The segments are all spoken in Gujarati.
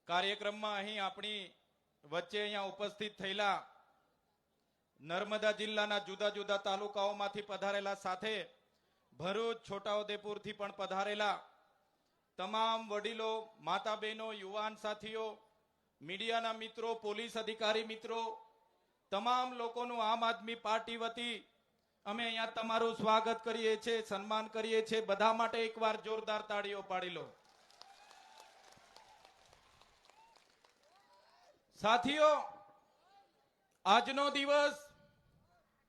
કાર્યક્રમમાં અહીં આપણી વચ્ચે અહીંયા ઉપસ્થિત થયેલા નર્મદા જિલ્લાના જુદા જુદા તાલુકાઓમાંથી પધારેલા સાથે ભરૂચ છોટાઉદેપુરથી પણ પધારેલા તમામ વડીલો, માતા બહેનો, યુવાન સાથીઓ, મીડિયાના મિત્રો, પોલીસ અધિકારી મિત્રો, તમામ લોકોનું આમ આદમી પાર્ટી વતી અમે અહીંયા તમારું સ્વાગત કરીએ છીએ, સન્માન કરીએ છીએ। બધા માટે એકવાર જોરદાર તાળીઓ પાડી લો। સાથીઓ, આજનો દિવસ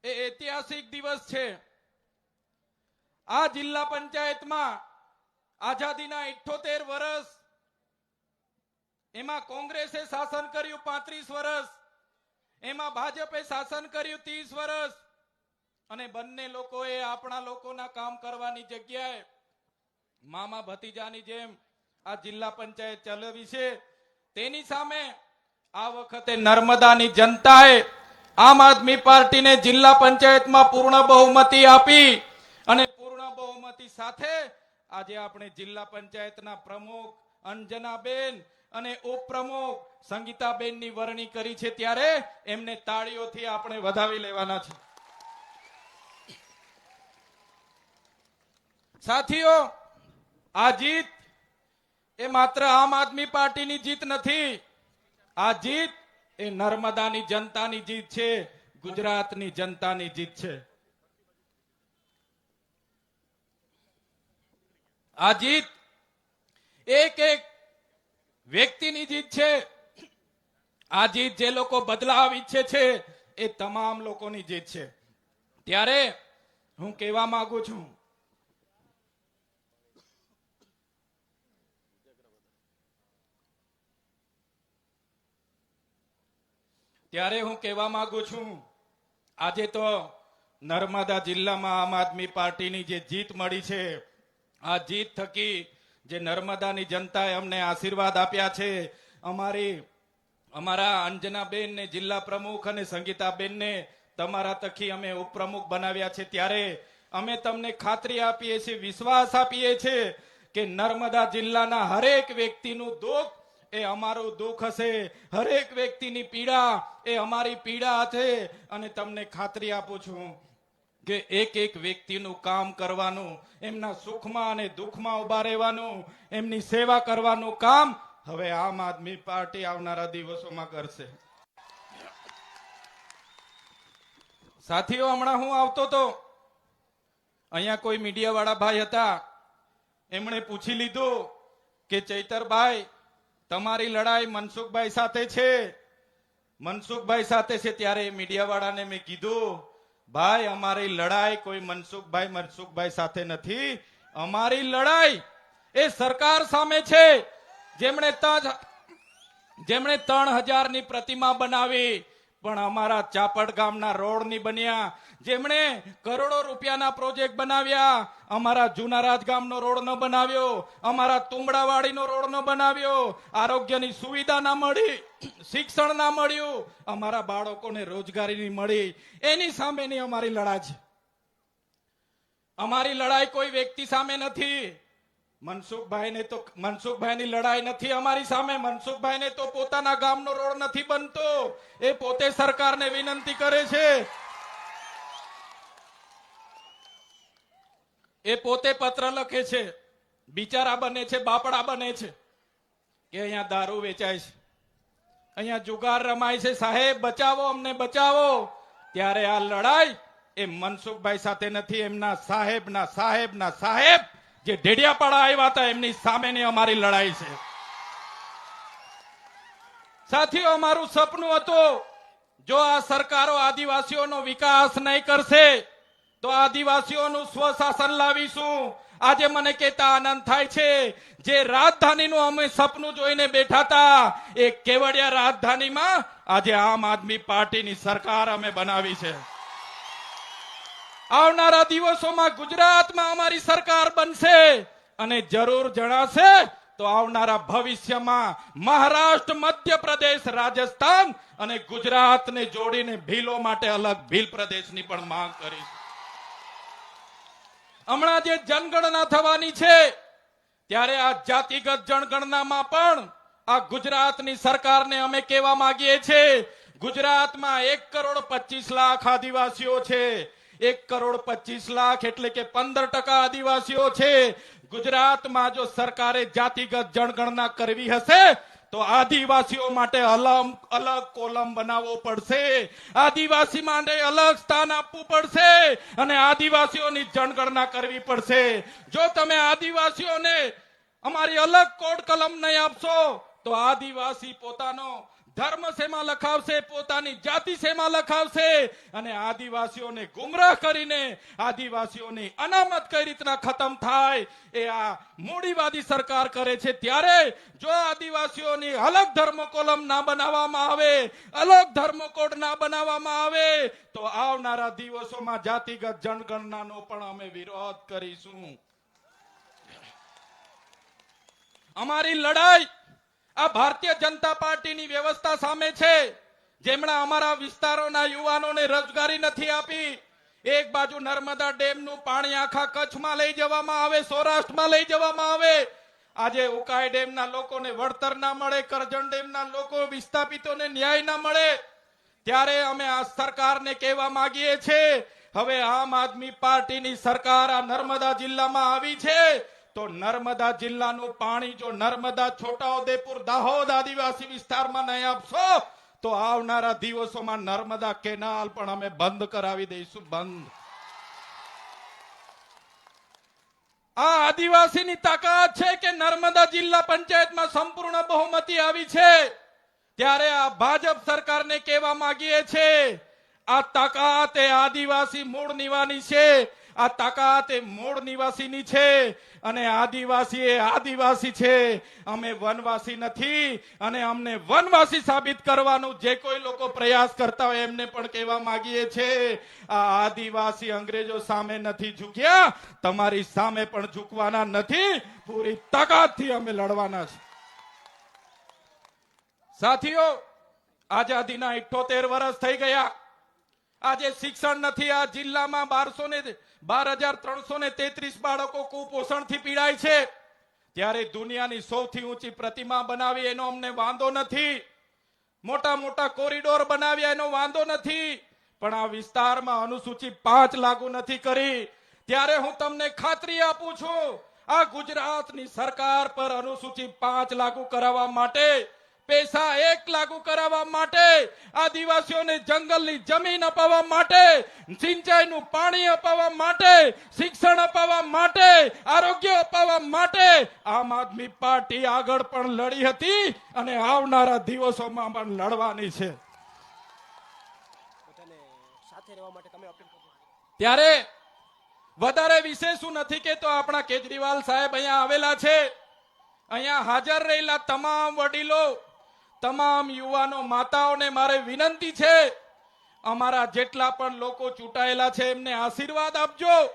એ ઐતિહાસિક દિવસ છે। આ જિલ્લા પંચાયતમાં આઝાદીના 78 વર્ષ, એમાં કોંગ્રેસે શાસન કર્યું 35 વર્ષ, એમાં ભાજપે શાસન કર્યું 30 વર્ષ, અને બંને લોકોએ આપણા લોકોના કામ કરવાની જગ્યાએ મામા ભતીજાની જેમ આ જિલ્લા પંચાયત ચલાવી છે। તેની સામે આ વખતે નર્મદાની જનતાએ આમ આદમી પાર્ટીને જિલ્લા પંચાયતમાં પૂર્ણ બહુમતી આપી અને પૂર્ણ બહુમતી સાથે આજે આપણે જિલ્લા પંચાયતના પ્રમુખ અંજનાબેન અને ઉપપ્રમુખ સંગીતાબેનની વરણી કરી છે, ત્યારે એમને તાળીઓથી આપણે વધાવી લેવાના છે। સાથીઓ, આ જીત એ માત્ર આમ આદમી પાર્ટીની જીત નથી, આ જીત એ નર્મદાની જનતાની જીત છે, ગુજરાતની જનતાની જીત છે। આ જીત એક એક વ્યક્તિની જીત છે। આ જીત જે લોકો બદલાવ ઈચ્છે છે એ તમામ લોકોની જીત છે। ત્યારે હું કહેવા માંગુ છું, આજે તો નર્મદા જિલ્લામાં આમ આદમી પાર્ટીની જે જીત મળી છે, આ જીત થકી જે નર્મદાની જનતાએ અમને આશીર્વાદ આપ્યા છે, અમારા અંજનાબેન ને જિલ્લા પ્રમુખ અને સંગીતાબેનને તમારા થકી અમે ઉપપ્રમુખ બનાવ્યા છે, ત્યારે અમે તમને ખાતરી આપીએ છીએ, વિશ્વાસ આપીએ છીએ કે નર્મદા જિલ્લાના હરેક વ્યક્તિનું દુઃખ એ અમારું દુઃખ હશે, હરેક વ્યક્તિની પીડા એ અમારી પીડા હશે। અને તમને ખાતરી આપું છું કે એક એક વ્યક્તિનું કામ કરવાનું, એમના સુખમાં અને દુઃખમાં ઉભા રહેવાનું, એમની સેવા કરવાનું કામ હવે આમ આદમી પાર્ટી આવનારા દિવસોમાં કરશે। સાથીઓ, હમણાં હું આવતો તો અહીંયા કોઈ મીડિયા વાળા ભાઈ હતા, એમણે પૂછી લીધું કે ચૈતરભાઈ, તમારી લડાઈ મનસુખભાઈ સાથે છે, મનસુખભાઈ સાથે છે। ત્યારે મીડિયા વાળાને મેં કીધું, ભાઈ અમારી લડાઈ કોઈ મનસુખભાઈ સાથે નથી, અમારી લડાઈ એ સરકાર સામે છે, જેમણે 3000 ની પ્રતિમા બનાવી પણ અમારા ચાપડ ગામના રોડ ની બન્યા, જેમણે કરોડો રૂપિયાના પ્રોજેક્ટ બનાવ્યા, અમારા જૂના રાજગામનો રોડ ન બનાવ્યો, અમારા તુંબડાવાડીનો રોડ ન બનાવ્યો, આરોગ્યની સુવિધા ના મળી, શિક્ષણ ના મળ્યું, અમારા બાળકોને રોજગારી નહીં મળી, એની સામેની અમારી લડાઈ છે। અમારી લડાઈ કોઈ વ્યક્તિ સામે નથી, મનસુખભાઈની લડાઈ નથી અમારી સામે। મનસુખભાઈને તો પોતાના ગામનો રોડ નથી બનતો, એ પોતે સરકારને વિનંતી કરે છે, એ પોતે પત્ર લખે છે, બિચારા બને છે, બાપડા બને છે કે અહીંયા દારૂ વેચાય છે, અહીંયા જુગાર રમાય છે, સાહેબ બચાવો, અમને બચાવો। ત્યારે આ લડાઈ એ મનસુખભાઈ સાથે નથી, એમના સાહેબ જે ઢેડિયાપાડા આવ્યા હતા એમની સામેની અમારી લડાઈ છે। સાથીઓ, અમારું સપનું હતું, જો આ સરકારો આદિવાસીઓનો વિકાસ નહીં કરશે તો આદિવાસીઓનું સ્વશાસન લાવીશું। આજે મને કહેતા આનંદ થાય છે, જે રાજધાનીનું અમે સપનું જોઈને બેઠા હતા, એ કેવડિયા રાજધાનીમાં આજે આમ આદમી પાર્ટીની સરકાર અમે બનાવી છે। આવનારા દિવસોમાં ગુજરાતમાં અમારી સરકાર બનશે અને જરૂર જણાશે તો આવનારા ભવિષ્યમાં મહારાષ્ટ્ર, મધ્યપ્રદેશ, રાજસ્થાન અને ગુજરાતને જોડીને ભીલો માટે અલગ ભીલ પ્રદેશની પણ માંગ કરીશું। હમણાં જે જનગણના થવાની છે, ત્યારે આ જાતિગત જનગણનામાં પણ આ ગુજરાતની સરકારને અમે કહેવા માંગીએ છીએ, ગુજરાતમાં 1,25,00,000 આદિવાસીઓ છે. 1,25,00,000 એટલે કે 15% આદિવાસીઓ છે. ગુજરાતમાં જો સરકારે જાતિગત જનગણના કરવી હશે તો આદિવાસીઓ માટે અલગ કોલમ બનાવવો પડશે, આદિવાસી માટે અલગ સ્થાન આપવું પડશે અને આદિવાસીઓની જનગણના કરવી પડશે. જો તમે આદિવાસીઓને અમારી અલગ કોડ કલમ નહીં આપશો તો આદિવાસી પોતાનો ધર્મ શેમાં લખાવશે, પોતાની જાતિ શેમાં લખાવશે અને આદિવાસીઓને ગુમરાહ કરીને આદિવાસીઓની અનામત કઈ રીતના ખતમ થાય એ આ મૂડીવાદી સરકાર કરે છે. ત્યારે જો આદિવાસીઓની અલગ ધર્મ કોલમ ના બનાવવામાં આવે, અલગ ધર્મ કોડ ના બનાવવામાં આવે તો આવનારા દિવસોમાં જાતિગત જનગણનાનો પણ અમે વિરોધ કરીશું. અમારી લડાઈ આ ભારતીય જનતા પાર્ટીની વ્યવસ્થા સામે છે, જેમણે અમારા વિસ્તારોના યુવાનોને રોજગારી નથી આપી. એક બાજુ નર્મદા ડેમનું પાણી આખા કચ્છમાં લઈ જવામાં આવે, સૌરાષ્ટ્રમાં લઈ જવામાં આવે. આજે ઉકાઈ ડેમના લોકોને વળતર ના મળે, કરજણ ડેમના લોકો વિસ્થાપિતોને ન્યાય ના મળે. ત્યારે અમે આ સરકારને કહેવા માંગીએ છીએ, હવે આમ આદમી પાર્ટીની સરકાર આ નર્મદા જિલ્લામાં આવી છે તો નર્મદા જિલ્લાનું પાણી જો નર્મદા, છોટાઉદેપુર, દાહોદ આદિવાસી વિસ્તારમાં નહીં આપશો તો આવનારા દિવસોમાં નર્મદા કેનાલ પણ અમે બંધ કરાવી દઈશું. બંધ. આ આદિવાસીની તાકાત છે કે નર્મદા જિલ્લા પંચાયતમાં સંપૂર્ણ બહુમતી આવી છે. ત્યારે આ ભાજપ સરકારને કહેવા માંગીએ છીએ, આ તાકાત એ આદિવાસી મૂળ નિવાસી છે, આ તાકાત એ મૂળ નિવાસીની છે અને આદિવાસી એ આદિવાસી છે. અમે વનવાસી નથી અને અમને વનવાસી સાબિત કરવાનું જે કોઈ લોકો પ્રયાસ કરતા હોય એમને પણ કહેવા માંગીએ છીએ, આ આદિવાસી અંગ્રેજો સામે નથી ઝૂક્યા, તમારી સામે પણ ઝૂકવાના નથી. પૂરી તાકાતથી અમે લડવાના છે. સાથીઓ, આઝાદીના 78 વર્ષ થઈ ગયા. આજે શિક્ષણ નથી. આ જિલ્લામાં 12,333 બાળકો કુપોષણથી પીડાય છે. ત્યારે દુનિયાની સૌથી ઊંચી પ્રતિમા બનાવી એનો અમને વાંધો નથી, મોટા મોટા કોરિડોર બનાવ્યા એનો વાંધો નથી, પણ આ વિસ્તારમાં અનુસૂચિ 5 લાગુ નથી કરી. ત્યારે હું તમને ખાતરી આપું છું, આ ગુજરાતની સરકાર પર અનુસૂચિ 5 લાગુ કરાવવા માટે, પૈસા 1 લાગુ કરાવવા માટે, આદિવાસીઓને જંગલની જમીન અપાવવા માટે, સિંચાઈનું પાણી અપાવવા માટે, શિક્ષણ અપાવવા માટે, આરોગ્ય અપાવવા માટે આમ આદમી પાર્ટી આગળ પણ લડી હતી અને આવનારા દિવસોમાં પણ લડવાની છે. ત્યારે વધારે વિશેષ શું નથી કે તો આપણા કેજરીવાલ સાહેબ અહીંયા આવેલા છે. અહીંયા હાજર રહેલા તમામ વડીલો, તમામ યુવાનો, માતાઓને મારે વિનંતી છે, અમારા જેટલા પણ લોકો ચૂંટાયેલા છે એમને આશીર્વાદ આપજો,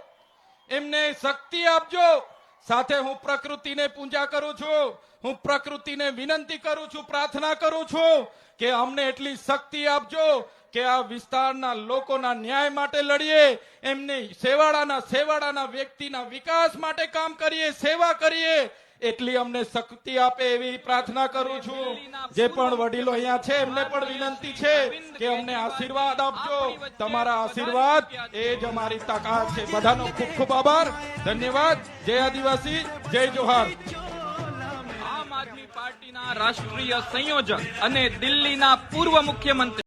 એમને શક્તિ આપજો. સાથે હું પ્રકૃતિને પૂજા કરું છું, હું પ્રકૃતિને વિનંતી કરું છું, પ્રાર્થના કરું છું કે અમને એટલી શક્તિ આપજો કે આ વિસ્તારના લોકોના ન્યાય માટે લડીએ, એમને સેવાડાના વ્યક્તિના વિકાસ માટે કામ કરીએ, સેવા કરીએ. એટલી અમને શક્તિ આપે એવી પ્રાર્થના કરું છું. જે પણ વડીલો અહીંયા છે એમને પણ વિનંતી છે કે અમને આશીર્વાદ આપજો. તમારા આશીર્વાદ એ જ અમારી તાકાત છે. બધાનો ખૂબ ખૂબ આભાર, ધન્યવાદ. જય આદિવાસી, જય જોહાર. આમ આદમી પાર્ટીના રાષ્ટ્રીય સંયોજક અને દિલ્હીના પૂર્વ મુખ્યમંત્રી